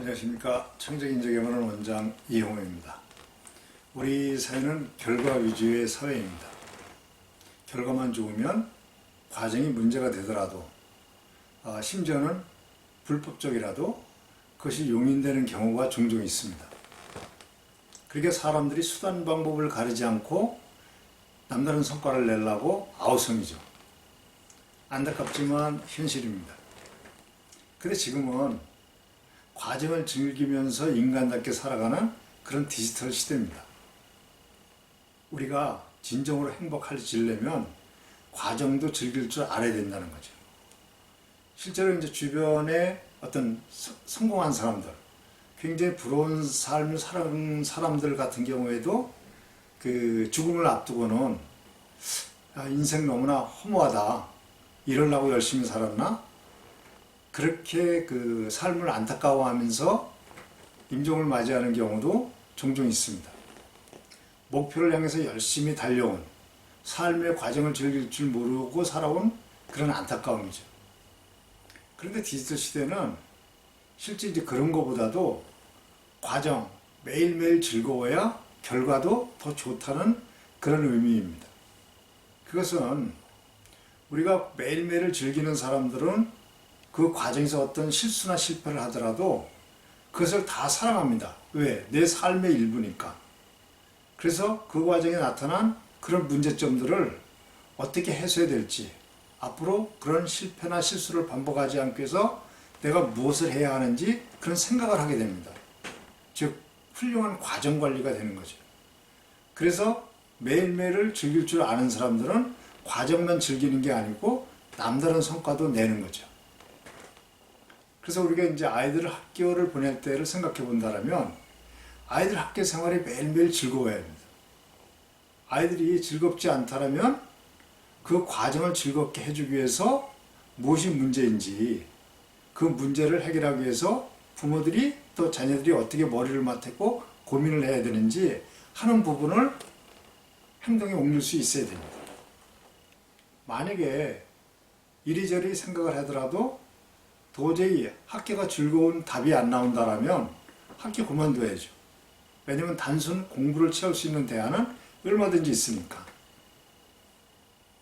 안녕하십니까. 청정인재개발원 원장 이홍호입니다. 우리 사회는 결과 위주의 사회입니다. 결과만 좋으면 과정이 문제가 되더라도 심지어는 불법적이라도 그것이 용인되는 경우가 종종 있습니다. 그러니까 사람들이 수단 방법을 가리지 않고 남다른 성과를 내려고 아우성이죠. 안타깝지만 현실입니다. 그런데 지금은 과정을 즐기면서 인간답게 살아가는 그런 디지털 시대입니다. 우리가 진정으로 행복해지려면 과정도 즐길 줄 알아야 된다는 거죠. 실제로 이제 주변에 어떤 성공한 사람들, 굉장히 부러운 삶을 살아가는 사람들 같은 경우에도 그 죽음을 앞두고는 인생 너무나 허무하다, 이러려고 열심히 살았나? 그렇게 그 삶을 안타까워하면서 임종을 맞이하는 경우도 종종 있습니다. 목표를 향해서 열심히 달려온 삶의 과정을 즐길 줄 모르고 살아온 그런 안타까움이죠. 그런데 디지털 시대는 실제 이제 그런 것보다도 과정, 매일매일 즐거워야 결과도 더 좋다는 그런 의미입니다. 그것은 우리가 매일매일을 즐기는 사람들은 그 과정에서 어떤 실수나 실패를 하더라도 그것을 다 사랑합니다. 왜? 내 삶의 일부니까. 그래서 그 과정에 나타난 그런 문제점들을 어떻게 해소해야 될지, 앞으로 그런 실패나 실수를 반복하지 않기 위해서 내가 무엇을 해야 하는지 그런 생각을 하게 됩니다. 즉 훌륭한 과정 관리가 되는 거죠. 그래서 매일매일을 즐길 줄 아는 사람들은 과정만 즐기는 게 아니고 남다른 성과도 내는 거죠. 그래서 우리가 이제 아이들을 학교를 보낼 때를 생각해 본다면 아이들 학교 생활이 매일매일 즐거워야 합니다. 아이들이 즐겁지 않다면 그 과정을 즐겁게 해주기 위해서 무엇이 문제인지, 그 문제를 해결하기 위해서 부모들이 또 자녀들이 어떻게 머리를 맞대고 고민을 해야 되는지 하는 부분을 행동에 옮길 수 있어야 됩니다. 만약에 이리저리 생각을 하더라도 도저히 학교가 즐거운 답이 안 나온다면 학교 그만둬야죠. 왜냐하면 단순 공부를 채울 수 있는 대안은 얼마든지 있으니까.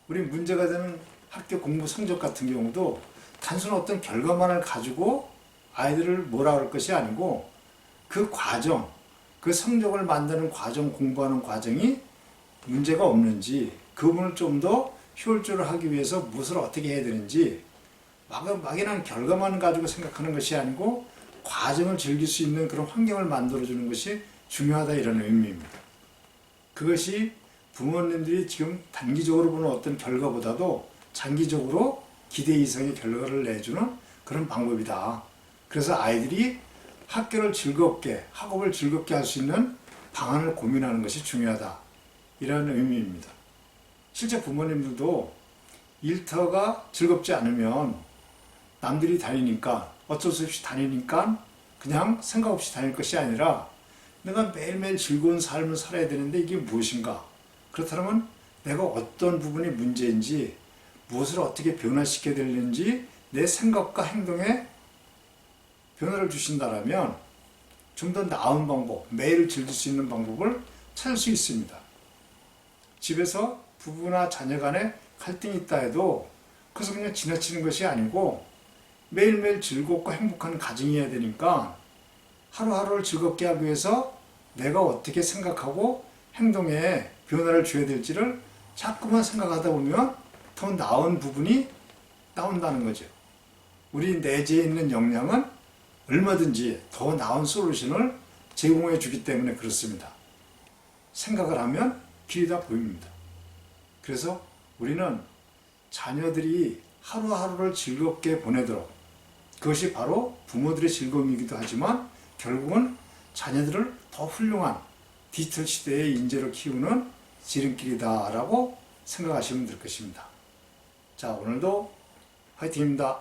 우리 문제가 되는 학교 공부 성적 같은 경우도 단순 어떤 결과만을 가지고 아이들을 뭐라 그럴 것이 아니고 그 과정, 그 성적을 만드는 과정, 공부하는 과정이 문제가 없는지, 그 부분을 좀 더 효율적으로 하기 위해서 무엇을 어떻게 해야 되는지 막연한 결과만 가지고 생각하는 것이 아니고 과정을 즐길 수 있는 그런 환경을 만들어주는 것이 중요하다, 이런 의미입니다. 그것이 부모님들이 지금 단기적으로 보는 어떤 결과보다도 장기적으로 기대 이상의 결과를 내주는 그런 방법이다. 그래서 아이들이 학교를 즐겁게, 학업을 즐겁게 할 수 있는 방안을 고민하는 것이 중요하다, 이런 의미입니다. 실제 부모님들도 일터가 즐겁지 않으면 남들이 다니니까, 어쩔 수 없이 다니니까 그냥 생각 없이 다닐 것이 아니라 내가 매일매일 즐거운 삶을 살아야 되는데 이게 무엇인가? 그렇다면 내가 어떤 부분이 문제인지, 무엇을 어떻게 변화시켜야 되는지 내 생각과 행동에 변화를 주신다면 좀 더 나은 방법, 매일 즐길 수 있는 방법을 찾을 수 있습니다. 집에서 부부나 자녀 간에 갈등이 있다 해도 그것을 그냥 지나치는 것이 아니고 매일매일 즐겁고 행복한 가정이어야 되니까 하루하루를 즐겁게 하기 위해서 내가 어떻게 생각하고 행동에 변화를 줘야 될지를 자꾸만 생각하다 보면 더 나은 부분이 나온다는 거죠. 우리 내재에 있는 역량은 얼마든지 더 나은 솔루션을 제공해 주기 때문에 그렇습니다. 생각을 하면 길이 다 보입니다. 그래서 우리는 자녀들이 하루하루를 즐겁게 보내도록, 그것이 바로 부모들의 즐거움이기도 하지만 결국은 자녀들을 더 훌륭한 디지털 시대의 인재로 키우는 지름길이다라고 생각하시면 될 것입니다. 자, 오늘도 화이팅입니다.